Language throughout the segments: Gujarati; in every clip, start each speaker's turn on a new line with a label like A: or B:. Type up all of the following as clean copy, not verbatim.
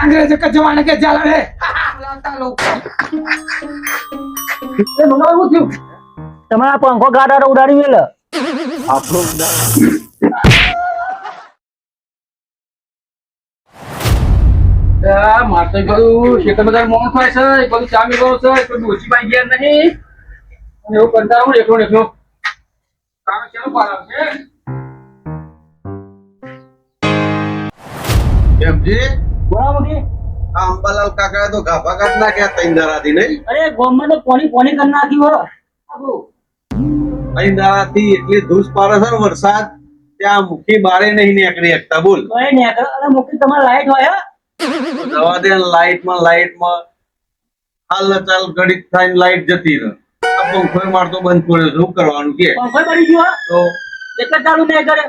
A: अंग्रेजों के जमाने के जाला है बुलाता लोग
B: એ મંગાવા શું થયું? તમારા પંખો ગાડા ઉડાડી મેલ.
C: મારે બધું ખેતર બધા મોણ થાય છે એ બધું ચા મેળવો છે કોઈ ઓછી પાઈ ગયા નહીં એવું કરતા હું એકલો એકલો કામ ચાલુ પાડે છે
D: કેમજી
B: બોલાવો કે
D: આ અંબાલાલ કાકા તો ગાભા કાઢ નાખ્યા ત્રણ દાડાથી નહીં
B: અરે ગોમમાં તો પોણી પોણી કરી નાખ્યું હો. આપણું
D: ત્રણ દાડાથી એટલી ધૂસ પાડે છે ને વરસાદ ત્યાં મુખી બારે નહીં નીકળી શકતા બોલ
B: કઈ ને અરે મોકી તમારે લાઈટ હોય હે?
D: તો જવા દે લાઈટમાં હાલ ચાલ ઘડીક થઈને લાઈટ જતી રહે આ પંખો મારતો બંધ પડ્યો છે શું કરવાનું કે
B: પંખો પડી ગયો હે?
D: તો
B: એટલે ચાલુ નહીં કરે.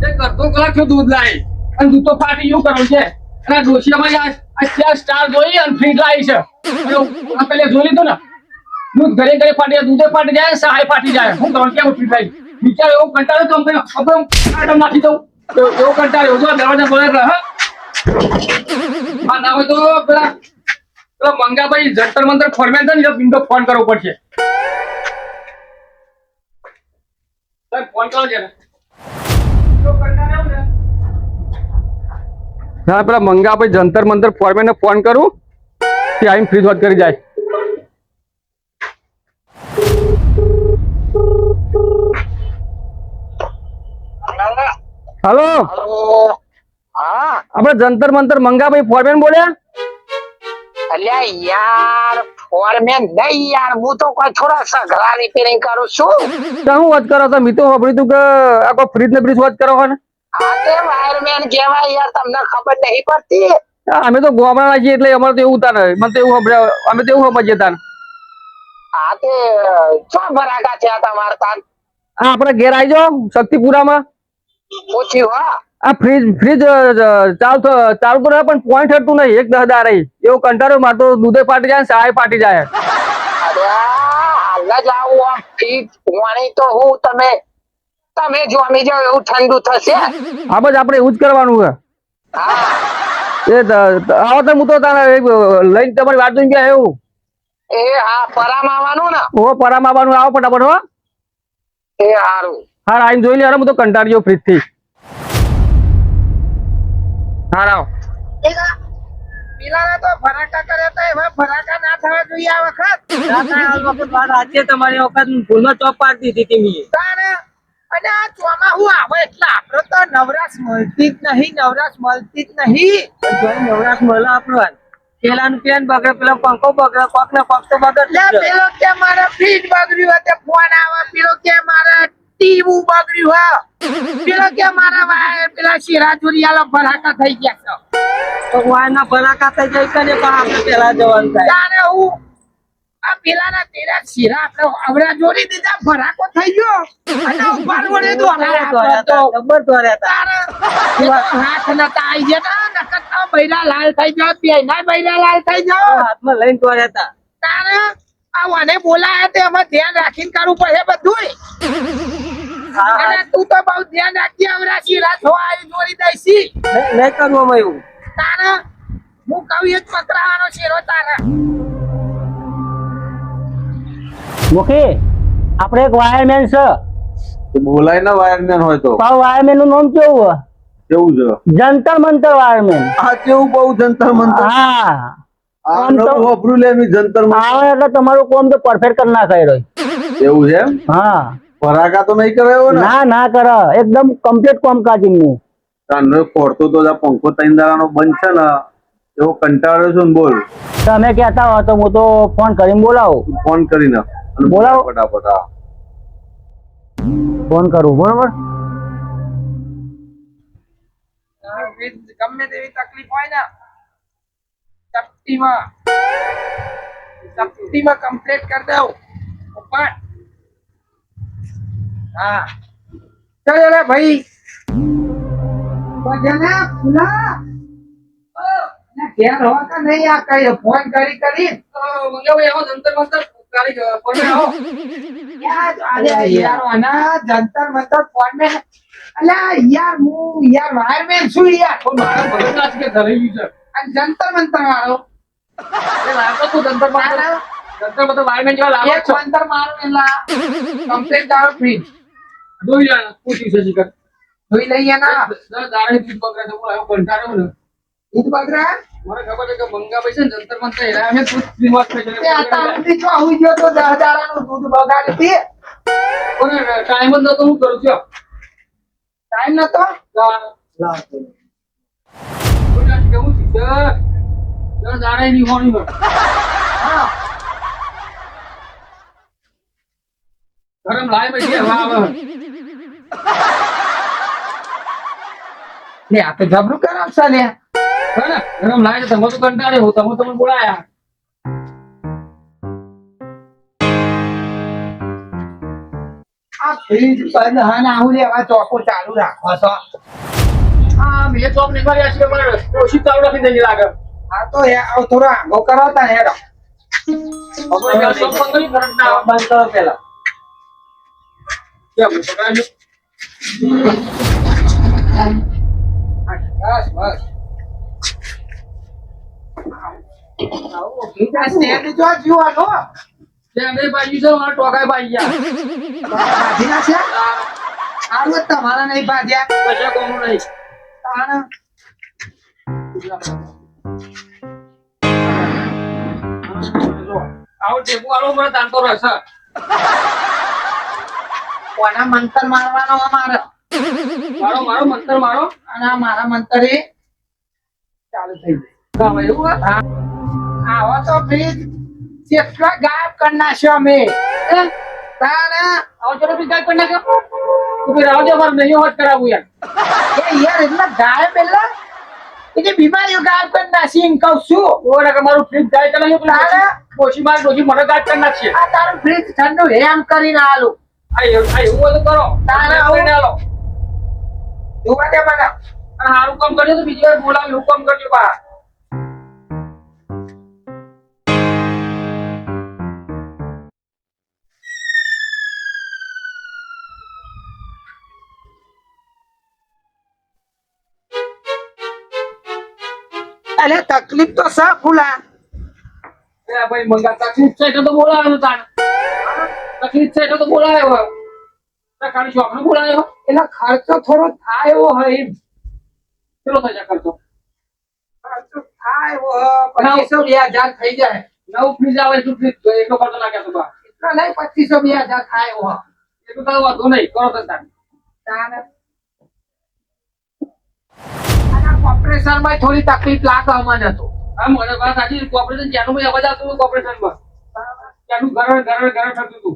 C: એ કરતો કલાક થયો દૂધ લાવી અને દૂધ તો ફાટી એવું કરવું છે અને ડોશિયામાં આ સ્ટાર જોઈ અને ફ્રીજ લાવી છે આ પેલે જોઈ લીધું ને દૂધ ઘરે ઘરે ફાટી જાય દૂધે ફાટી જાય સહાય ફાટી જાય હું કરવાનું કેમ ફ્રીજ લાવી બિચારો એવો કંટાળો તો આપણે આટમ નાખી દઉં એવો કંટાળો જો દરવાજા બોલે રહે ના હોય તો પેલા મંગાભાઈ જંતર મંતર ફોરમેન છે ને એનો ફોન કરવો પડશે ફોન કરો છે હા પેલા મંગાભાઈ જંતર મંતર ફોરમેન ને ફોન કરું તે આવીને ફ્રીજ વાત કરી જાય હલો
E: હા
C: આપણે જંતર મંતર મંગાભાઈ ફોરમેન બોલ્યા
E: અલ્યા યાર ફોરમેન નહીં યાર હું તો કોઈ થોડા સઘળા રિપેરિંગ કરું છું
C: તો હું વાત કરો તો મેં તો સાંભળ્યું તું કે આ કોઈ ફ્રીજ ને બ્રીજ વાત કરો છો ને
E: આ તે વાયરમેન કહેવાય યાર તમને ખબર નહીં પડતી
C: અમે તો ગોમડા છીએ એટલે અમારે તો એવું તાને મને તો એવું સાંભળ્યા અમે તો એવું સમજીએ તાને
E: આ તે ચો ભરાકા છે તમાર તાન
C: હા આપણે ઘેર આવી જાઓ શક્તિપુરામાં
E: પૂછ્યું હા
C: આ ફ્રીજ ચાલુ કરે પણ પોઈન્ટ હટતું નહીં એક 10 દાર એવો કંટાળો મારતો દૂધે ફાટી જાય સહાય ફાટી જાય
E: અરે હાલ જ આવું આમ ફ્રીજ પાણી તો હું તમે જો અમે જાવ એવું ઠંડુ થશે
C: આ બસ આપણે એવું જ કરવાનું છે
E: હા
C: આવો તો હું તો તારે લઈને તમારી વાત જોઈને ગયા એવું
E: એ હા પરામ આવવાનું ને
C: ઓ પરામાં આવવાનું આવો ફટાફટ હો
E: એ સારું
C: હા આવીને જોઈ લે હું તો કંટાળી ગયો ફ્રીજ થી હા આવો
A: પેલા તો ફરાકા કરે તો એવા ફરાકા ના થવા જોઈએ આ વખત
B: વાત સાચી છે તમારી. વખત ભૂલમાં ચોપ પાડી દીધી હતી મેં.
A: તારે અને આ ચોમાહું આવે એટલે આપડે તો નવરાશ મળતી જ નહીં
B: જોઈ નવરાશ મળે આપણો પેલાનું પેન બગડે પેલો પંખો બગડે કોક ને કોક તો બગડે
A: લે પેલો કે મારે ફ્રીજ બગડ્યું હોય તે ફોન આવે પેલો કે મારે ટીવું બગડ્યું હોય પેલો કે મારા વાય પેલા શિરાજુરિયાલો ફરાકા થઈ ગયા છે
B: તો વાયના ભરાકા થઈ જાય કે ને પણ આપણે પેલા જવાનું થાય.
A: તારે હું આ પેલાના તેરા શિરા આપણે આવડા જોડી દીધા ફરાકો થઈ ગયો અને ઉપર વડે
B: જબર દોર્યા હતા.
A: તારે હાથ નતા આઈ ગયા નકર તો બૈરા લાલ થઈ જાવ પેના બૈરા લાલ થઈ જાવ
B: હાથમાં લઈને દોર્યા હતા.
A: તારે આ મને બોલાયા તે અમે ધ્યાન રાખીને કરવું પડે બધું અને તું તો બહુ ધ્યાન રાખજે હમણાં શિરા થવા આવી જોડી દઈશી
B: નહીં કરવું અમે એવું.
A: તારે હું કહું એ જ પકડાવાનો શેરો તારે
B: મુખી આપણે એક વાયરમેન છે.
D: બોલાય ને વાયરમેન હોય તો
B: પણ વાયરમેન નું નામ કેવું
D: કેવું છે
B: જંતર મંતર વાયરમેન.
D: આ કેવું બહુ જંતર મંતર
B: હા
D: આ નવું વાપરું લે મી જંતર મંતર
B: આવે એટલે તમારું કામ તો પરફેક્ટ કરી નાખાય રહ્યો.
D: એવું છે એમ
B: હા
D: ફરાકા તો નહીં કરાયો ને
B: ના કર એકદમ કમ્પ્લીટ કામકાજ એમનું.
D: તાનો પડતો તો આ પંખો ત્રણ દાડાનો બંધ છે ને એવો કંટાળ્યો છું ને બોલ
B: તમે કહેતા હો તો હું તો ફોન કરીને બોલાવું.
D: ફોન કરીને અને
B: બોલાવો.
D: ફટાફટ હા
B: ફોન કરું બરોબર.
A: ગમે તેવી તકલીફ હોય ને સપ્તીમાં કમ્પ્લીટ કરી દઉં ઉપર હા ચાલ રે ભાઈ બજાને ફુલા ઘેર હોવા કે નહીં આ કઈ ફોન કરી
C: મંગાભાઈ આવો જંતર મંતર કારી ફોરમેન આવો
A: યાર આના જંતર મંતર ફોન મે અલ્યા યાર હું યાર વાયરમેન છું યાર
C: પણ મારા ભરોસા છે કે ધરાઈ ગયું
A: આ જંતર મંતર વાળો
C: છે એ લાગતો તું જંતર મંતર વાયરમેન જેવા લાગો
A: એક
C: છો
A: મંતર મારો એલા કમ્પ્લીટ દાવ ફ્રી
C: જોઈ લે પૂછ્યું છે શિખર
A: જોઈ લઈએ ના
C: દાડે દૂધ બગડે તો હું આવ્યો કંટાળ્યો ને
A: દૂધ બગડા
C: મને ખબર છે કે મંગાભાઈ છે ને જંતર મંતર એના અમે દૂધ પીવા થઈ
A: તે
C: જાય
A: આતાથી જો આવી ગયો તો 10,000 નું દૂધ બગાડી હતી
C: કોને ટાઈમ જ નતો હું કરું છું
A: ટાઈમ નતો
C: કેવું શિખર દાડે ની હોણી હોય
A: હા
C: ગરમ લાય પછી હવા આવે
A: લે આ તો જબરું કરાવ છે લે
C: હે ને ગરમ લાય તો તમે તો કંટાળે હો તમે તમને બોલાયા
A: આ ફ્રીજ બંધ હા આવું લેવા ચોકો ચાલુ રાખો છો
C: હા મેં ચોપ નીકળ્યા છે મારે ઓછી ચાલુ રાખી દેજે લાગે
A: આ તો થોડો આંગો કરાવતા ને હેડો
C: હવે ચોપ મંગળી ફરક ના આવે.
B: બંધ કરો પેલા
C: કેમ પકડાજો
A: બસ બસ આ સ્ટેન્ડ જો જીવાનો
C: ત્યાં બે બાજુ છે મારા ટોકાય બાજી ગયા
A: બાજી ના છે આવું જ તમારા નહીં બાજ્યા
C: કશા કોમનું નહીં
A: તાણ
C: આવો ટેપુ આલો મને તાનતો રહેશે
A: કોના મંતર મારવાનો અમારે
C: મારો મારો મંતર મારો
A: અને આ મારા મંતર એ ચાલુ થઈ
C: હા ભાઈ એવું હે?
A: ગયું આવો તો ફ્રીજ કેટલા ગાયબ કરી નાખ્યો અમે તાણ
C: આવો ચલો બી ગાય કરી નાખ્યો તું ભાઈ રાવ દે મારે નહીં વાત કરાવું યાર
A: એ યાર એટલા ગાયબ એટલે એ જે બીમારીઓ ગાયબ કરી નાખી એમ કહું છું
C: ઓ ને કે મારું ફ્રીજ ગાય ચલાવ્યું
A: તારે?
C: ડોશી મારી ડોશી મને ગાય કરી નાખશે
A: આ તારું ફ્રીજ ઠંડુ હેમ કરીને આલું
C: આ એવું બધું કરો
A: તારે
C: એમ
A: આવું?
C: કરીને આલો.
A: જોવા દે મને
C: અને સારું કામ કરજો તો બીજી વાર બોલાવી એવું કામ કરજો બા
A: અલે તકલીફ તો છે ફૂલા
C: એ ભાઈ મંગા તકલીફ છે એટલે તો બોલાવે છે તાણ તકલીફ છે એટલે તો બોલાવે હવે તારે ખાલી શોખનું બોલાવે હવે
A: એટલે ખર્ચો થોડો થાય એવો હોય એમ
C: કેટલો થઈ જાય ખર્ચો
A: ખર્ચો થાય એવો હોય. 2500-2000 થઈ જાય
C: નવું ફ્રીજ આવે એટલું ફ્રીજ એટલો ખર્ચો નાખ્યા તો બા
A: એટલો નહીં 2500-2000 થાય એવો હોય.
C: એટલું તો વાંધો નહીં કરો તો તાણ
A: તાને અને કોર્પોરેશન માં થોડી તકલીફ લાગે અમને તો
C: હા મને વાત સાચી કોર્પોરેશન જ્યાંનું ભાઈ અવાજ આવતું હતું કોર્પોરેશનમાં ત્યાંનું ઘર થતું હતું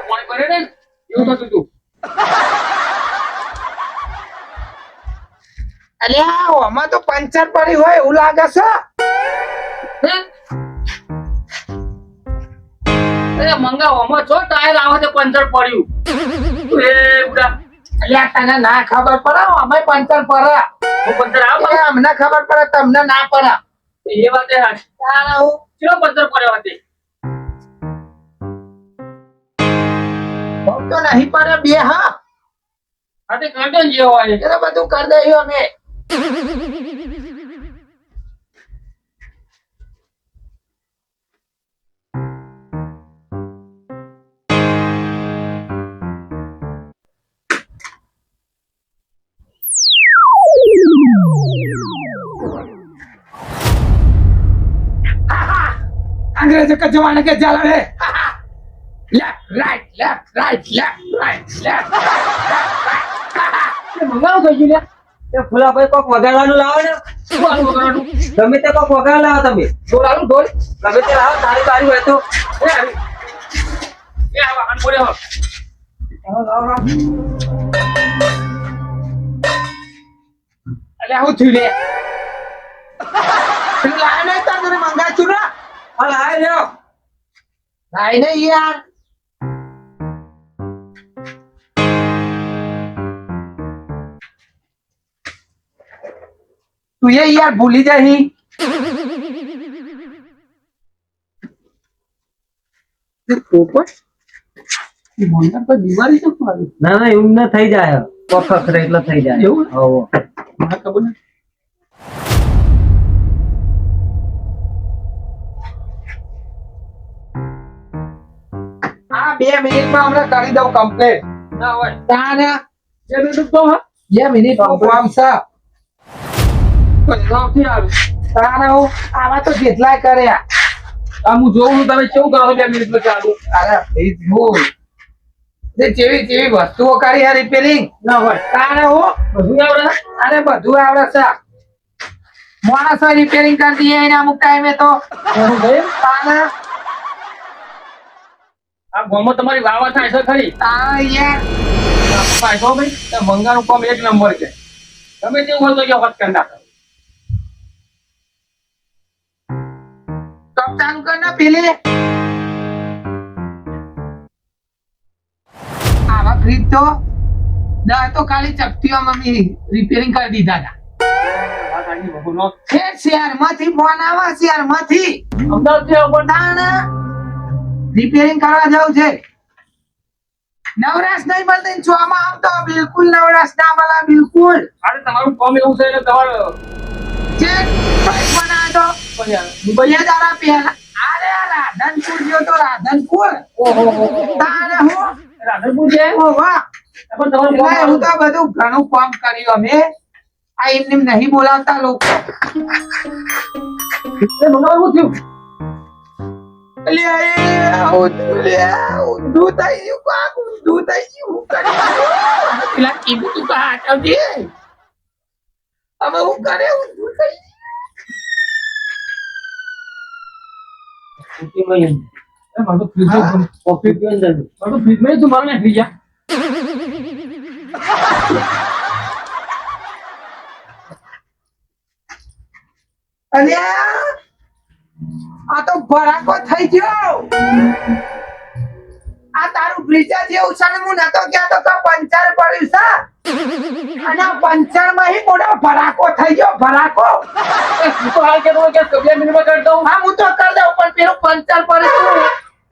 C: પાણી ભરે ને એવું થતું હતું
A: અલ્યા આમાં તો પંચર પડી હોય એવું લાગે છે
C: હે? અરે મંગાવવામાં છો ટાયર આવે છે પંચર પડ્યું એ ઉડા
A: અલ્યા તને ના ખબર પડે અમે પંચર પડે
C: હું પંચર આવે
A: અલ્યા, અમને ખબર પડે તમને ના પડે
C: એ વાતે હાચી
A: તારે હું
C: ચલો પંચર પડ્યો હતી
A: બહુ તો નહીં પડે બે હા
C: આ તે કાંટો જેવો હોય
A: એ તો બધું કરી દઈએ અમે अंग्रेजों का जमाना के जाला है left right left right left right left
C: મંગાવું થઈ ગયું લે
B: એ ફૂલાભાઈ કોક વગાડવાનું લાવો ને
C: શું આનું વગરનું
B: ગમે તે કોક વગાડ લાવો તમે
C: ઢોલ આલું ઢોલ
B: ગમે તે લાવો તારી બારી હોય તો
C: એ આવી એ આ વાહન પડ્યો હો.
A: અલ્યા હું થયું રે તું લાય નહીં તાર તને મંગાચું ને
B: હાલ હાય લ્યો
A: લાય નહીં યાર તું ये यार भूली जाही पोपट
C: મંગા કોઈ બીમારી છે મારી
B: ના ના એવું ના થઈ જાય વખત રે એટલે થઈ જાય
C: એવું?
B: હોવ.
C: મને ખબર નથી.
A: આ 2 મિનિટમાં હમણાં કરી દઉં કમ્પ્લીટ.
C: ના હોય
A: તાને
C: જે બીજું તો હા
A: 2 મિનિટનું કામ છે.
C: નથી આવ્યું
A: તાને હું આવા તો જેટલાય કર્યા.
C: આ હું જોઉં છું તમે કેવું કરો છો 2 મિનિટમાં ચાલુ
A: અરે please બોલ. જે જેવી વસ્તુઓ કરી આ રિપેરિંગ
C: ના હોય
A: તાને હું
C: બધું આવડે છે?
A: અરે બધું આવડે છે. માણસો રિપેરિંગ કરી દઈએ એને અમુક ટાઈમે તો
C: એવું ભાઈ
A: તાને
C: આ ગામમાં તમારી વાવા થાય છે ખરી
A: તાને યાર
C: પાછો ભાઈ તે મંગાનું કામ 1 નંબર છે તમે તેવું હોય તો કે વાત કરી નાખો
A: કપ ચાલુ કર ને પેલી આવા ફ્રીજ તો ખાલી ચપટીઓમાં મમ્મી રિપેરિંગ કરી દીધા હતા.
C: વાત આગળ બહુ
A: શહેરમાંથી ફોન આવે શહેરમાંથી
C: અમદાવાદથી આવો પણ
A: તાને રિપેરિંગ કરવા જવું છે. નવરાશ નહીં મળતી ને ચોમાં આવતો બિલકુલ નવરાશ ના મળે બિલકુલ.
C: અરે તમારું કામ એવું છે એટલે તમારે
A: જે ભાઈ બનાવ્યો તો
C: પણ યાર
A: બે દાડા પહેલા અરે આ રાધનપુર ગયો તો રાધનપુર
C: ઓહો
A: તારે હું
C: રાધનપુર છે
A: વાહ
C: પણ તમારું
A: એટલે
C: કામ
A: હું તો બધું ઘણું કામ કર્યું અમે આ એમને નહીં બોલાવતા લોકો
C: મંગાવું થયું
A: એટલે ઊંધું થઈ ગયું કાક ઊંધું થઈ ગયું હું કરી પેલા કીધું તું કા હટાવજે હવે હું કરે ઊંધું થઈ
B: સ્કૂટીમાં
C: મારું ફ્રીજ
B: કોફી પીવા અંદર
C: મારું ફ્રીજ માં તું મારું નાખી ગયા
A: અને આ તો ભડાકો થઈ ગયો. આ તારું બ્રિજા જેવું છે ને હું નતો કહેતો તો પંચર પડ્યું છે અને આ પંચર માં હી મોટો ભડાકો થઈ ગયો ભડાકો.
C: હું તો હાલ કે 2 મિનિટમાં કરી દઉં
A: હા હું તો કરી દઉં પણ પેલું પંચર પડ્યું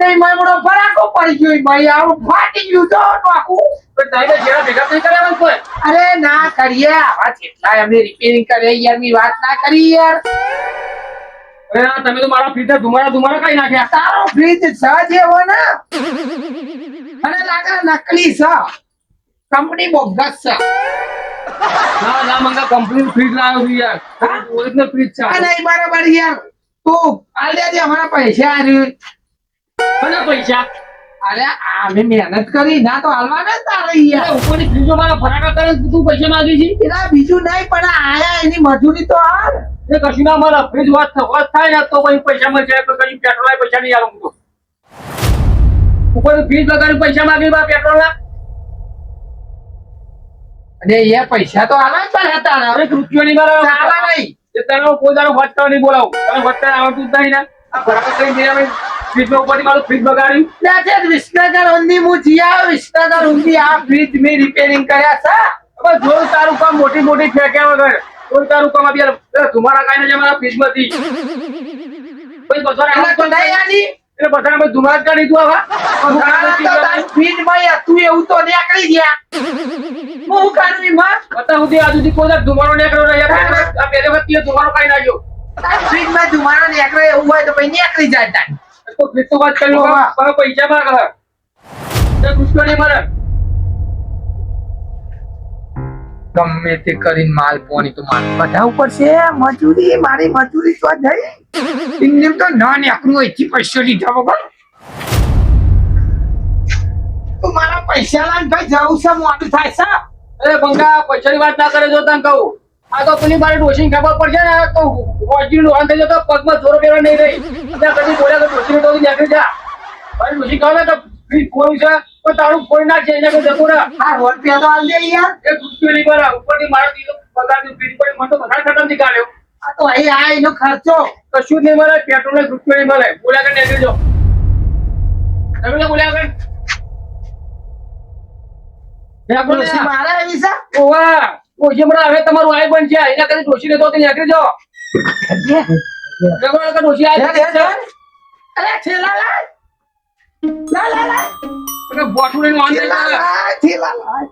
A: તે મને મોટો ભડાકો પડી ગયો ભાઈ આવું ફાટી ગયું તો આખું.
C: પણ તમે જેના ભેગા નહીં કર્યા કોઈ
A: અરે ના કરીએ આવા જેટલા અમે રિપેરિંગ કરે યાર ની વાત ના કરી યાર.
C: અરે ના, તમે તો મારા ફ્રીજ ધુમાડા ખાઈ નાખ્યા
A: તારો ફ્રીજ છે જેવો ને અને લાગે નકલી છે કંપની બોગસ છે.
C: ના ના મંગા કમ્પ્લીટ ફ્રીજ લાવ્યો છું યાર ઓરિજિનલ ફ્રીજ છે
A: આ નહીં બરાબર યાર તું આલ્યા દે અમારા પૈસા
C: અને પૈસા
A: અરે અમે મહેનત કરી ના તો હાલવાના જ તારે યાર.
C: ઉપરની ફ્રીજો મારા ફરાકા કરે છે, તું પૈસા માંગી છે
A: એના બીજું નહીં પણ આયા એની મજૂરી તો હાલ.
C: એ કશું ના મળે ફ્રીજ વાત થાય ને તો પછી પૈસા મળશે તો કઈ પેટ્રોલ પૈસા નહીં આલું હું તો ઉપર ફ્રીજ લગાડી પૈસા માંગી પેટ્રોલ ના
A: અને એ પૈસા તો હાલવા જ પડે તારે.
C: અરે રૂપિયો નહીં મારા
A: ચાલે નહીં.
C: એ તને કોઈ દાડો વાત કરવા નહીં બોલાવું તને વાત કરવા આવડતું જ નહીં ને આ ફરાકા કરી દે અમે ફ્રીજ ઉપરથી મારું ફ્રીજ બગાડ્યું
A: ત્યાં છે વિસનગર ઊંધી હું જીયા વિસનગર ઊંધી આ ફ્રીજ મેં રિપેરિંગ કર્યા છે.
C: હવે જોયું તારું કામ મોટી મોટી ફેંક્યા વગર જોયું તારું કામ યાર ધુમાડા કાઢીને છે મારા ફ્રીજ માંથી પછી બધાને
A: એટલે તો નહીં આની.
C: એટલે બધાને પછી ધુમાડા કાઢી દીધું હવે
A: તારા તો તારી ફ્રીજમાં હતું એવું તો નીકળી ગયા. હું કાઢું એમાં?
C: અત્યાર સુધી આ સુધી કોઈ ધુમાડો નીકળ્યો નહીં યાર આ પહેલી વખત ધુમાડો કાઢી નાખ્યો
A: તારી ફ્રીજમાં ધુમાડો નીકળે એવું હોય તો પછી નીકળી જાય તારી.
C: તો ફ્રીજ તો વાત કરી લો હવે પૈસા માંગે તે ગુસ્સો નહીં મળે
A: ગમે તે કરીને માલ પોણી તો માલ બધાવું પડશે. મજૂરી મારી મજૂરી તો જઈ એમને તો ના નીકળું અહીંથી પૈસા લીધા વગર. તો મારા પૈસા લાવીને ભાઈ જવું છે મોડું થાય છે.
C: અરે બંગા પૈસાની વાત ના કરે જો તને કહું આ તો પેલી મારી ડોશીને ખબર પડશે ને તો હોજી લોન થઈ જતો પગમાં જોર પહેરવા નહીં રહી ત્યાં કદી બોલ્યા તો ડોશીને તો નીકળી જા મારી ડોશી કહે તો ફ્રીજ ખોઈ છે તો તારું ખોઈ ના છે એને જતો રહે
A: આ ₹1 તો આલ દે યાર.
C: એ ગુસ્સો નહીં મારા ઉપરથી મારા દીધો પગારની ફ્રીજ પડી મને તો વધારે ખતમ થી કાઢ્યો
A: આ તો અહીં આ એનો ખર્ચો.
C: કશું જ નહીં મળે પેટ્રોલ ને ગુસ્સો નહીં મળે બોલ્યા કે નીકળી જાઓ તમે બોલ્યા કે
A: ડોશી મારા એવી છે.
C: ઓવા ડોશી હમણાં હવે તમારું આઈ બનશે એના કદી ડોશી લેતો નીકળી જાઓ ડોશી
A: અરે ઠેલા લાય. લા લા લા
C: અને બોટું લઈને વાંધે
A: થેલા
C: કરે.
A: લાય, થેલા લાય.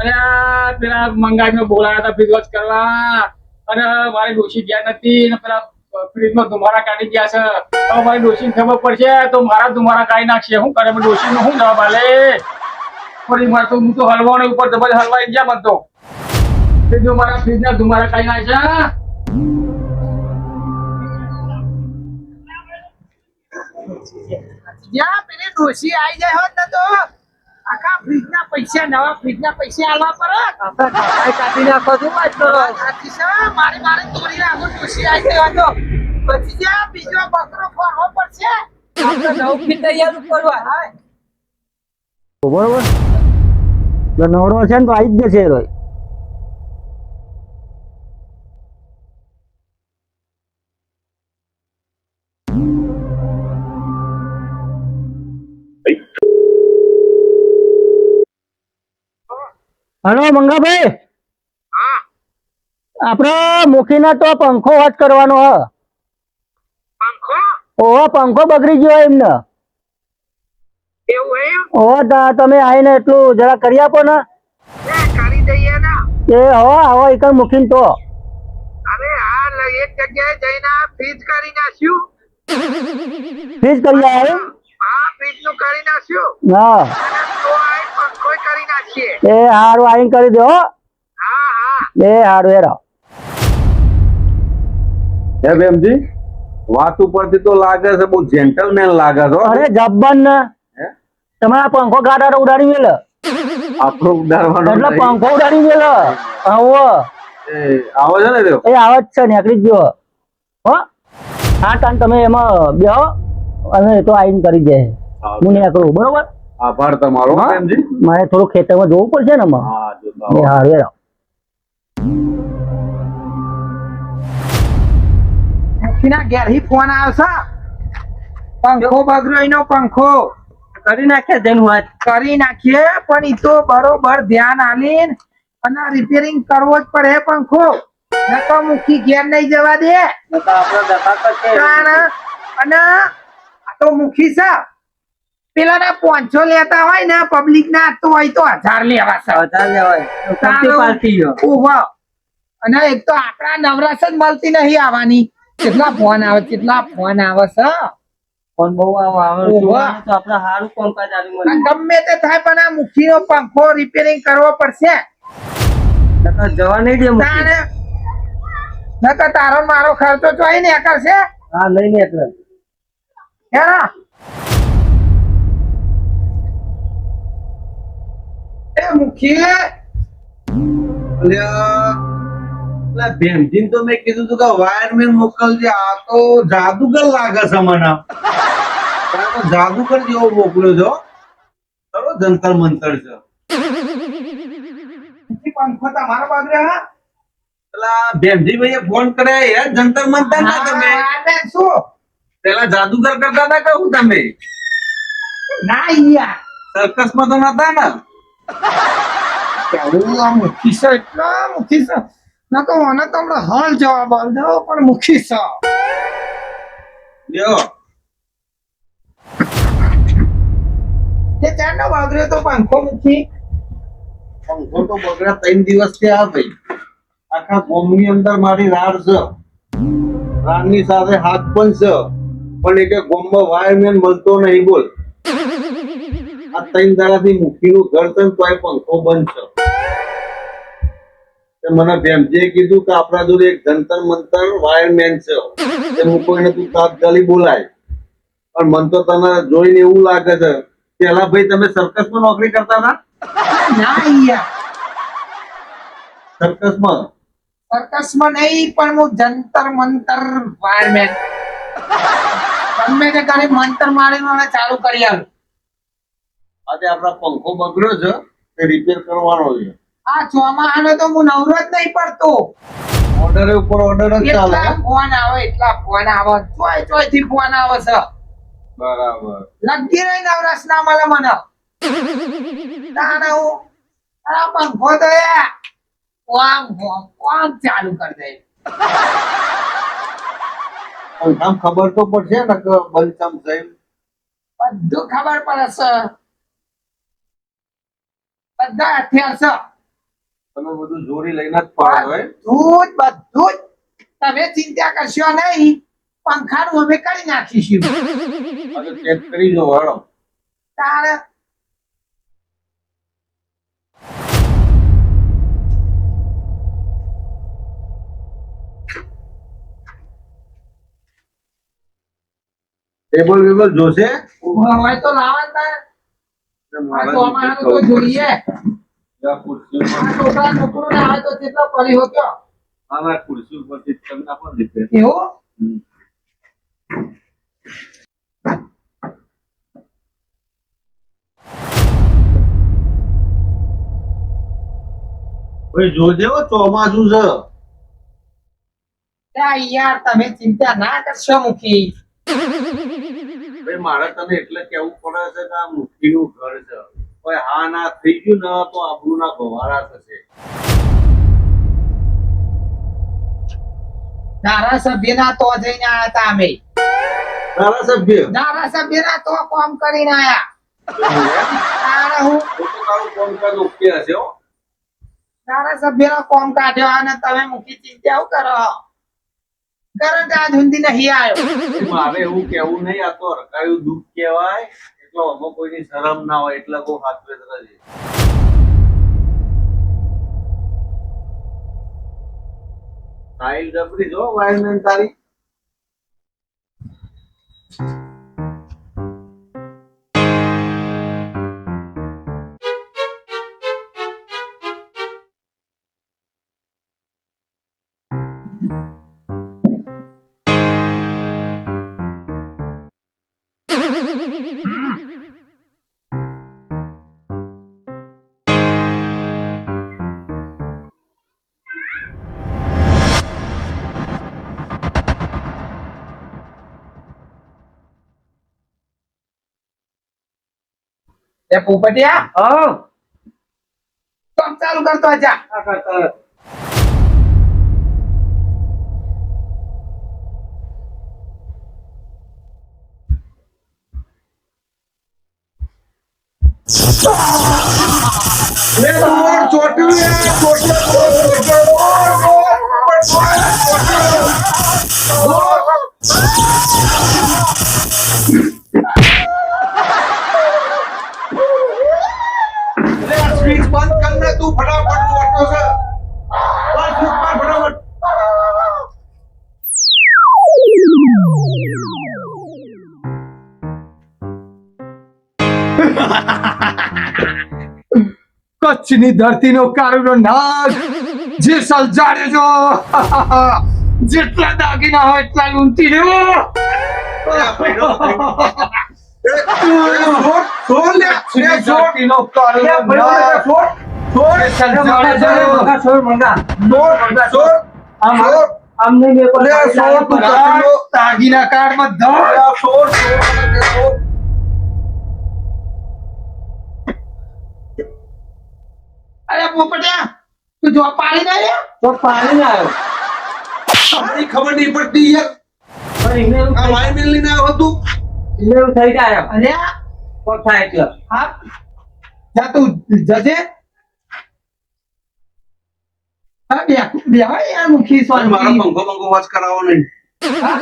C: અને આ પેલા મંગાઈને બોલાયા હતા ફ્રીજ વોશ કરવા અને મારી ડોશી ગયા નથી અને પેલા ફ્રીજમાં ધુમાડા કાઢી ગયા છે. હવે મારી ડોશીને ખબર પડશે તો મારા ધુમાડા કાઢી નાખશે. શું કરે ડોશીનો શું જવાબ આલે? ફરી મારે તો હું તો હલવાણી ઉપર જબર હલવાઈ ગયા મને તો. તે જો મારા ફ્રીજના ધુમાડા કાઢી નાખશે.
A: જ્યાં પેલી ડોશી આઈ જાય હોત ને તો આખા ફ્રીજના પૈસા, નવા ફ્રીજના પૈસા આલવા પડે.
B: આપણે કાપાઈ કાપી નાખો છો વાત કરો.
A: સાચી છે, મારી તોડી નાખો. ડોશી આઈ જાય હોત તો પછી જ્યાં બીજો બકરો ખોરવો પડશે.
B: આપણે નવું ફીટ તૈયાર કરવા હાય.
F: બરોબર જો નવરો છે ને તો આવી જ જશે એ રોય. હલો મંગાભાઈ, આપડે મુખીના તો પંખો વાત કરવાનો હ.
A: પંખો
F: ઓહો, પંખો બગડી ગયો એમને.
A: એવું એમ
F: ઓહો, તમે આવીને એટલું જરા કરી આપો ને.
A: કરી દઈએ ને.
F: એ હવા એક મૂકીને તો
A: અરે હા, એક જગ્યાએ જઈને ફ્રીજ કરી નાખ્યું.
F: ફ્રીજ કરી આવે.
A: હા, ફ્રીજ નું કરી નાખ્યું.
F: હા,
A: અને તો આ પંખો કરી નાખીએ.
F: એ હારું આવીને કરી દો હો.
A: હા હા.
F: એ હારું એરો.
D: હે બેમજી, વાત ઉપરથી તો લાગે છે બહુ જેન્ટલમેન લાગે છો.
F: અરે જબ્બન ને
D: હે?
F: તમારા પંખો ગાડા ઉડાડી મેલે
D: આપણો ઉડાડવાનો
F: એટલે
D: નહીં.
F: પંખો ઉડાડી મેલે. આવો
D: એ આવો છે ને રહ્યો.
F: એ આવે જ છે નીકળી જ ગયો હો. હા તાન તમે એમાં બેહો અને એ તો આવીને કરી દે. હું નીકળું બરોબર.
D: આભાર તમારો
F: હા?
D: બેમજી.
F: મારે થોડું ખેતરમાં જોવું પડશે ને એમાં.
D: હા જોતા
F: એ
D: આવો.
F: હારું એરો.
A: મુખીના ઘેરથી ફોન આવશે. પંખો બગડ્યો એનો પંખો
B: કરી નાખ્યા જઈને વાત.
A: કરી નાખીએ, પણ ઈ તો બરોબર ધ્યાન આલીને અને રિપેરિંગ કરવો જ પડે પંખો. નકર મુખી ઘેર નહીં જવા દે.
B: નકર આપણો દફા કરશે.
A: કારણ અને આ તો મુખી છે. પેલા ના 500 લેતા હોય ને પબ્લિક ના, તો હોય તો 1000 લેવા છે.
B: વધારે લેવાય. કંપની પાલટી ગયો.
A: ઉભો. અને એક તો આપણા નવરાશ જ મળતી નહીં આવવાની. કેટલા ફોન આવે છે.
B: પણ બહુ આવે
A: ઓહો.
B: જોવાનું તો આપણે સારું કામકાજ આલ્યું
A: અને
B: મને.
A: ગમે તે થાય પણ આ મુખીનો પંખો રિપેરિંગ કરવો પડશે.
B: નકર જવા નહીં દે મૂકી.
A: તારે નકર તારો ને મારો ખર્ચો ચોઈ ને કરશે.
B: હા લઈ લે એટલે.
A: હેરા એ મુખી
D: પેલા ભેમજીને તો મેં કીધું તું કે વાયરમેન મોકલજે. આ તો જાદુગર લાગે છે મને. કારણ કે જાદુગર જેવો મોકલ્યો છો. ખરો જંતર મંતર છે.
A: પંખો તમારો બગડ્યો હા?
D: પેલા ભેમજી ભાઈએ ફોન કર્યા યાર, જંતર મંતર ના તમે
A: હા, બેન, શું
D: પેલા જાદુગર કરતા હતા કહું તમે
A: ના યાર
D: સર્કસ માં તો નતા ને.
A: કેવું આ મુખી છે, એટલા મુખી છે. ના તો મને તો હમણાં હાલ જવાબ આલ દો, પણ મુખી છે.
D: લ્યો
A: તે ચારનો બગડ્યો તો પંખો મુખી.
D: પંખો તો બગડ્યા 3 દિવસથી આ ભાઈ. આખા ગોમની અંદર મારી રાડ છે. રાડની સાથે હાથ પણ છે, પણ એક ગોમમાં વાયરમેન મળતો નહીં. બોલ, આ 3 દાડાથી મુખીનું ઘર છે ને તોય પંખો બંધ છે. તે મને ભેમજીએ કીધું કે આપણા જોડે એક જંતર મંતર વાયરમેન છે, તે હું કોઈને તું તાત્કાલિક બોલાય. પણ મને તો તને જોઈને એવું લાગે છે પેલા ભાઈ તમે સર્કસમાં નોકરી કરતા હતા.
A: ના યાર
D: સર્કસમાં
A: સર્કસમાં નહીં, પણ હું જંતર મંતર વાયરમેન. ગમે તે કરી મંતર મારીને મને ચાલુ કરી આલું.
D: આજે આપણા પંખો બગડ્યો છે, તે રિપેર કરવાનો છે.
A: આ ચોમાહાનો તો હું નવરો જ નહીં પડતો.
D: ઓર્ડર ઉપર ઓર્ડર જ ચાલે.
A: એટલા ફોન આવે, ચોય થી ફોન આવે છે.
D: બરાબર.
A: લગી રહી નવરાશ ના મળે મને. તાણે હું આ પંખો તો આમ ચાલુ કરી દે.
D: આમ ખબર તો પડશે ને કે બંધ ચમ થયું.
A: બધું ખબર પડે છે બધા હથિયાર છે
D: તમે બધું જોડી લઈને જ પાડો હોય.
A: બધું જ તમે ચિંતા કરશો નહીં પંખાનું અમે કરી નાખીશું
D: આજે ચેક કરી જો હાલો.
A: તારે
D: ટેબલ વેબલ જોશે.
A: હોય તો લાવવા જ ને. આ તો અમારે તો જોઈએ
D: આ ખુરશી ઉપર
A: આ છોકરા છોકરો ને આવે તો કેટલો પડી હોતો
D: આના ખુરશી ઉપરથી તમે આપો ને રીતે.
A: એવું
D: ભાઈ જોજે હો, ચોમાસું છે.
A: ત્યાં યાર તમે ચિંતા ના કરશો મુખી
D: ભાઈ મારે તને એટલે કેવું પડે છે કે આ મુઠ્ઠીનું ઘર છે. કોઈ હા ના થઈ ગયું ને તો આબરૂના ગવારા થશે.
A: ધારાસભ્યના તો જઈને આયા હતા અમે
D: ધારાસભ્ય
A: ધારાસભ્યના તો કામ કરીને આયા તારે હું
D: તો તારું કામકાજ ઓકે હશે હો.
A: ધારાસભ્યનો કોમ કાઢ્યો અને તમે મુખી ચિંતા આવું કરો કરંટ આજ સુધી નહીં આવ્યો
D: મારે એવું કેવું નહીં, આ તો હરકાયું દુઃખ કહેવાય. એટલે આમાં કોઈની શરમ ના હોય એટલે બહુ હાથ વેતરા છે. સ્ટાઇલ જબરી જો વાયરમેન તારી.
A: એ પોપટિયા
B: હા
A: કામ ચાલુ કરતો જા
B: આ કરતા
D: સ્વિચ બંધ કર ને તું ફટાફટ ચોટો છે. બસ સ્વિચ માર ફટાફટ.
C: કચ્છની ધરતીનો કારુનો નાગ જે સલજાડે છો જેટલા દાગીના હોય એટલા લૂંટી લેવો. ધરતીનો કારુનો નાગ જે સલજાડે છો.
B: અમને બે
C: દાગીના કાર્ડમાં ધર.
A: અરે પોપટિયા તું જો પાડી ના રે
B: તો પાણી ના આવ્યો
D: આપણી ખબર નહીં પડતી યાર.
B: પણ એને એવું
D: આ વાયરમેન લઈને આવ્યો તું.
B: એને એવું થઈ જાય
A: અરે
B: કોણ થાય એટલે
A: હા જા તું જજે હા બે યાર મુખી
D: મારો
A: સ્વામી
D: પંખો વાચ કરાવો નહીં. હા,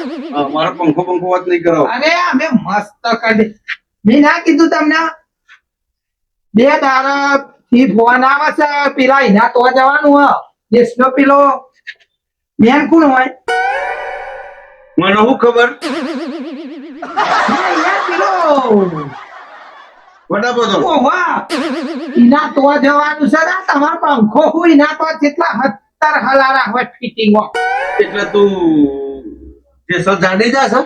D: મારો પંખો વાચ નહીં કરાવો.
A: અરે અમે મસ્ત કરી મેં ના કીધું તમને બે દાડા થી ફોન આવે છે પેલા એના તો જવાનું હ દેશનો પેલો મેન કોણ હોય
D: મને શું ખબર.
A: યાર પેલો
D: વડાપ્રધાન.
A: ઓવા એના તો જવાનું છે ને તમારો પંખો હોય એના તો કેટલા 70 હલારા હોય ફિટિંગ
D: એટલે તું જેસલ જાડેજા છે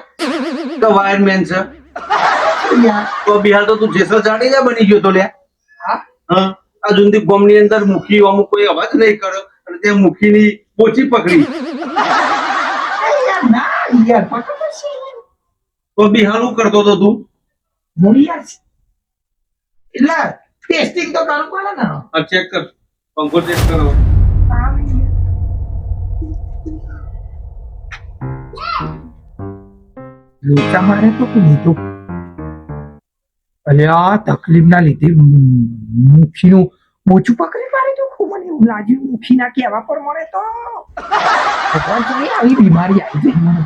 D: તો વાયરમેન છે.
A: યાર
D: તો બિહાર તો તું જેસલ જાડેજા બની ગયો તો લ્યા.
A: હા
D: હા, આ જુંદી બોમ્બની અંદર મુખી અમુક કોઈ અવાજ નહીં કર્યો અને તે મુખીની પોચી પકડી
A: યાર ના યાર પકડ છે
D: તો બિહારું કરતો તો તું.
A: મુડિયા એટલે ટેસ્ટિંગ તો કરવું પડે ને
D: આ ચેક કર, પંખો ચેક કરો.
A: લોચા મારે તો કે નહીં તો અલ્યા તકલીફ ના લીધે મુખીનું મોચું પકડી મારે તો ખૂબ મને એવું લાગ્યું મુખીના કહેવા પર મળે તો ભગવાન જાણે આવી બીમારી આવી ગઈ મને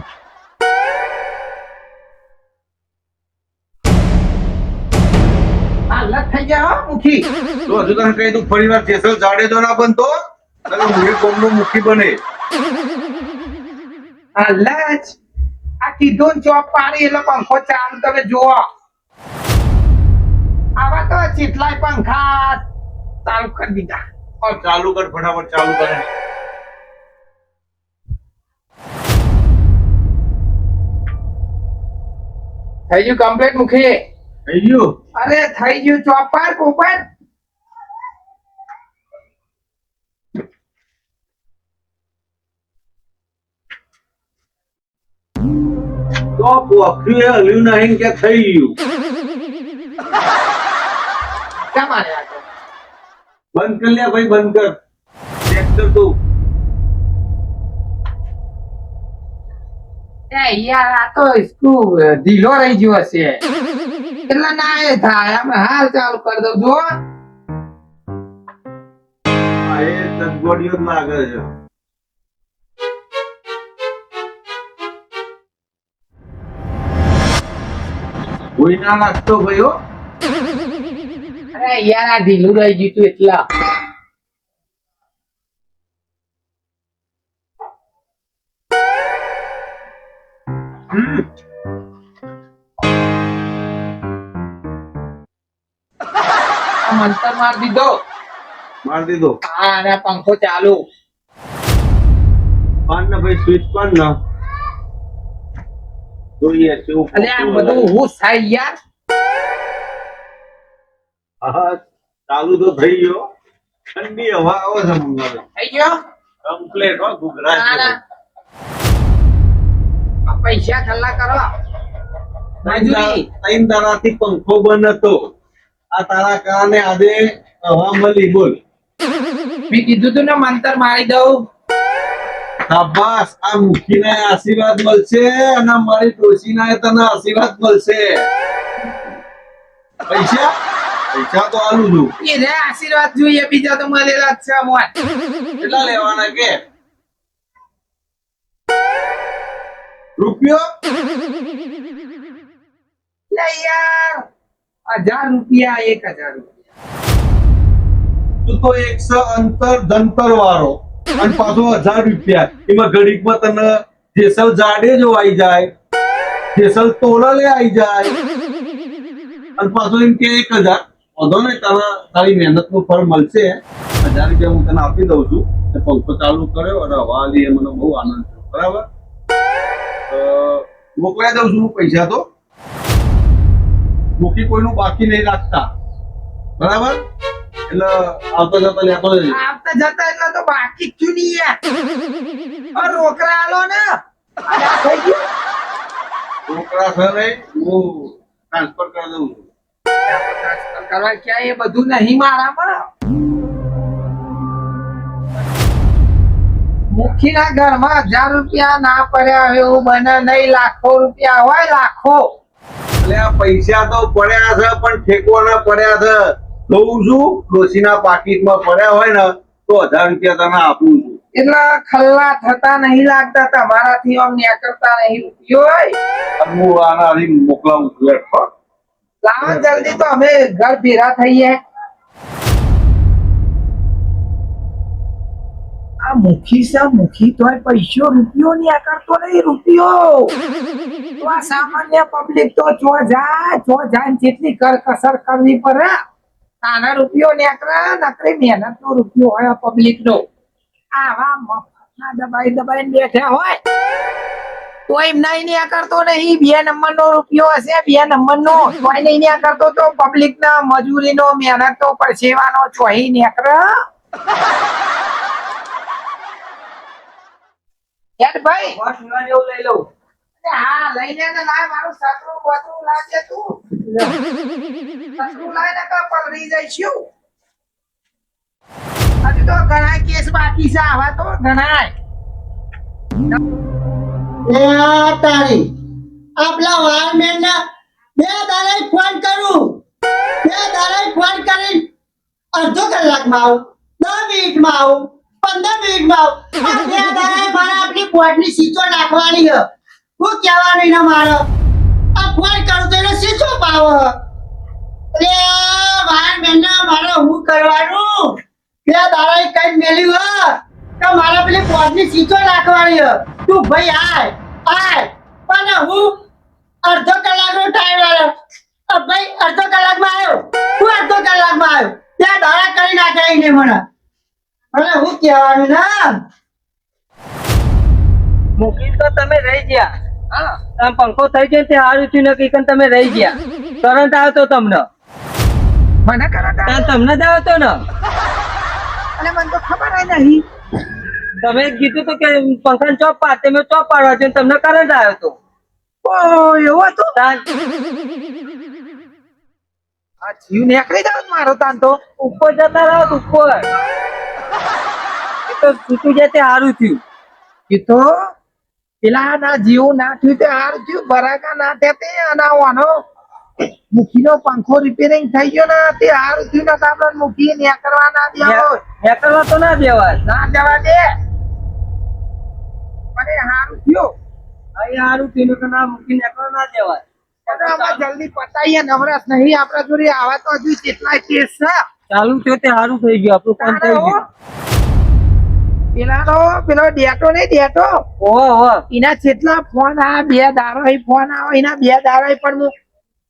A: હાલત થઈ ગયા હો મુખી
D: તો હજુ તને કહી દઉં ફરી વાર જેસલ જાડેજો ના બનતો તને મુવી કોમનો મુખી બને.
A: હાલત આ કીધું ને ચોપ પાડી એટલે પંખો ચાલુ તમે જુઓ આવા તો ચીટલાય પંખા ચાલુ કરી દીધા
D: ચાલુ કર ફટાફટ ચાલુ કરે.
A: થઈ ગયું કમ્પ્લીટ મુખી
D: થઈ ગયું.
A: અરે થઈ ગયું ચોપર પોપર
D: તો પોખરી હલ્યું નહીં કે થઈ ગયું.
A: ક્યાં મારે આ તો?
D: બંધ કર લે ભાઈ, બંધ કર. ચેક કર તું.
A: એ યાર આ તો સ્ક્રૂ ઢીલો રહી ગયો હશે એટલે ના એ થાય અમે હાલ ચાલુ કરી દઉં જો
D: આ એ તજબોડીઓ જ લાગે છે. કોઈ ના લાગતો ભાઈ હો.
A: અરે યાર આ ઢીલું રહી ગયું તું એટલા મંતર માર દીધો
D: માર દીધો.
A: હા અને પંખો ચાલુ
D: પાન ને ભાઈ સ્વિચ પાન ના જોઈએ કેવું.
A: અને આ બધું હું થાય યાર
D: હા ચાલુ તો થઈ ગયો. ઠંડી હવા આવે છે મંગળ.
A: થઈ ગયો
D: કમ્પ્લેટ હો ઘૂઘરા છે.
A: આ પૈસા ખલ્લા કરો મજૂરી
D: ત્રણ દાડાથી પંખો બંધ હતો. આ તારા કારણે આજે હવા મળી. બોલ
A: મેં કીધું તું ને મંતર મારી દઉં
D: શાબાશ. આ મુખીને આશીર્વાદ મળશે અને મારી ડોશીના તને આશીર્વાદ મળશે. પૈસા પૈસા તો આલું છું.
A: એને આશીર્વાદ જોઈએ બીજા તો મળેલા જ છે મોન
D: કેટલા લેવાના કે રૂપિયો?
A: લે યાર 1000 રૂપિયા 1000 રૂપિયા
D: તું તો 100 અંતર ધંતર વાળો અને પાછો 1000 રૂપિયા. એમાં ઘડીકમાં તને જેસલ જાડેજો આવી જાય, જેસલ તોરલે આવી જાય અને પાછો એમ કે 1000. વાંધો નહીં, તારી મહેનત નું ફળ મળશે. 1000 રૂપિયા હું તને આપી દઉં છું. પંખો ચાલુ કર્યો અને હવા લી મને બહુ આનંદ થયો. બરાબર મોકલાઈ દઉં છું પૈસા તો. મૂકી કોઈનું બાકી નહીં રાખતા. બરાબર એટલે આવતા જતા લેતો જજે.
A: આપતા જતા એટલે તો બાકી જ છું નહીં યાર રોકડા આલો ને આ થઈ ગયું
D: છોકરા છે નહીં, હું ટ્રાન્સફર કરી દઉં છું.
A: ટ્રાન્સફર કરવા ક્યાં એ બધું નહીં મારામાં મુખીના ઘરમાં 1000 રૂપિયા ના પડ્યા હોય એવું બને નહીં લાખો રૂપિયા હોય લાખો
D: એટલે આ પૈસા તો પડ્યા છે પણ ઠેકવાના પડ્યા છે. જોઉં છું ડોશીના પાકીટમાં પડ્યા હોય ને તો 1000 રૂપિયા તને આપું છું.
A: એટલે ખલ્લા થતા નહીં લાગતા તમારાથી આમ નેકળતા નહીં રૂપિયો હોય
D: અને હું આના હરી મોકલાવું છું.
A: લાવો જલ્દી તો અમે ઘર ભેરા થઈએ આ મુખી છે મુખી તોય પૈસો રૂપિયો ની કરતો નહીં રૂપિયો તો આ સામાન્ય પબ્લિક તો જો જાય ને જેટલી કસર કરવી પડે આના રૂપિયો નેકરે નકરી મહેનત નો રૂપિયો હોય પબ્લિક નો આવા મફતના દબાઈ બેઠા હોય તો એમ નહીં કરતો નહીં 2 નંબર નો રૂપિયો હશે 2 નંબર નો તોય નહીં કરતો તો પબ્લિક ના મજૂરી નો મહેનત નો પરસેવાનો ચોહી નેકરે ભાઈ
B: જેવું લઈ લઉં.
A: હા લઈ લે ને લાય મારું સકરું બધું લાવજે તું સકરું લાય ને કા પલરી જઈશું હજુ તો ઘણા કેસ બાકી છે આવા તો ઘણા
F: તારી
G: આપલા વાયરમેન ને 2 દાડે ફોન કરું 2 દાડે ફોન કરી અડધો કલાકમાં આવું 10 મિનિટમાં આવું 15 મિનિટમાં આવું 2 દાડે મારે આપણી બોર્ડની સીટો નાખવાની છે હું કહેવાનું ને મારે આ ફોન કરું તો એને સીટો પાવ અરે વાયરમેન ને મારે હું કરવાનું 2 દાડે કઈ મેલ્યું હ કે મારે પેલી બોર્ડની સીટો નાખવાની છે તું ભાઈ આય પણ હું અડધો કલાકનો ટાઈમ આવ્યો ભાઈ અડધો કલાકમાં આવ્યો હું અડધો કલાકમાં આવ્યો ત્યાં દાડા કરી નાખ્યા એને મને અને હું કહેવાનું ના
B: મૂકી તો તમે રહી ગયા હા આમ પંખો થઈ જાય તે સારું થયું ને કે તમે રહી ગયા કરંટ આવતો તમને
A: મને કરંટ
B: તમને જ આવતો ને
A: અને મને તો ખબર જ નહીં
B: તમે કીધું તો કે પંખા ચોપ પાડે મેં ચોપ પાડવા છે તમને કરંટ આવ્યો તો
A: ઓ એવું હતું આ જીવ નીકળી જાવ મારો તાન તો
B: ઉપર જતા રહો ઉપર એ તો છૂટું જાય તે સારું થયું
A: એ તો પેલા ના જીવ ના થયું તે હારું થયું બરાકા ના થયા તે અને આનો મૂકીનો પંખો રિપેરિંગ થઈ ગયો ને તે હારું થયું ને આપણે મૂકી ને કરવા ના દેવો
B: કરવા તો ના દેવાય
A: ના જવા દે અને હારું થયું
B: અહીં સારું થયું કે ના મૂકીને કરવા ના દેવાય
A: અને આમાં જલ્દી પતાઈએ નવરાશ નહીં આપણા જોડે આવા તો હજુ કેટલાય કેસ છે
B: ચાલુ થયું તે સારું થઈ ગયું આપણું કામ થઈ ગયું
A: પેલાનો પેલો ડેટો નહીં ડેટો
B: ઓહો
A: એના જેટલા ફોન આ 2 દાડા ફોન આવે એના 2 દાડા પણ હું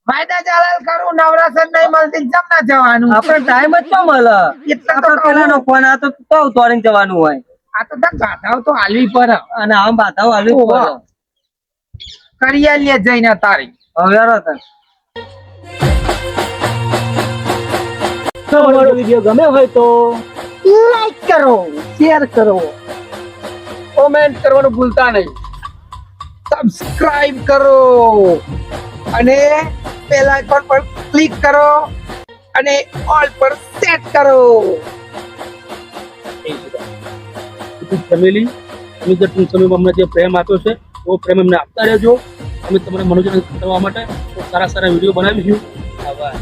A: વાયદા ચાલાલ કરું નવરાશ જ નહીં મળતી જમ ના જવાનું
B: આપણે ટાઈમ જ તો મળે
A: એટલે તો
B: આપણે પેલાનો ફોન આ તો તોડીને જવાનું હોય
A: આ તો ગાધાઓ તો હાલવી પડે
B: અને આમ બાધાઓ હાલવી જ પડે
A: કરિયાલીએ જઈને તારી
B: હવે હેરો તને
F: તો અમારો વિડીયો ગમે હોય તો
A: લાઈક કરો શેર કરો કોમેન્ટ કરવાનું ભૂલતા નહીં સબસ્ક્રાઇબ કરો અને બેલ આઇકોન પર ક્લિક કરો અને ઓલ પર સેટ કરો
H: ફેમિલી અમે જે ટૂંક સમયમાં અમને જે પ્રેમ આપ્યો છે એવો પ્રેમ અમને આપતા રહેજો અમે તમારા મનોરંજન કરવા માટે સારા વિડીયો બનાવીશું આભાર.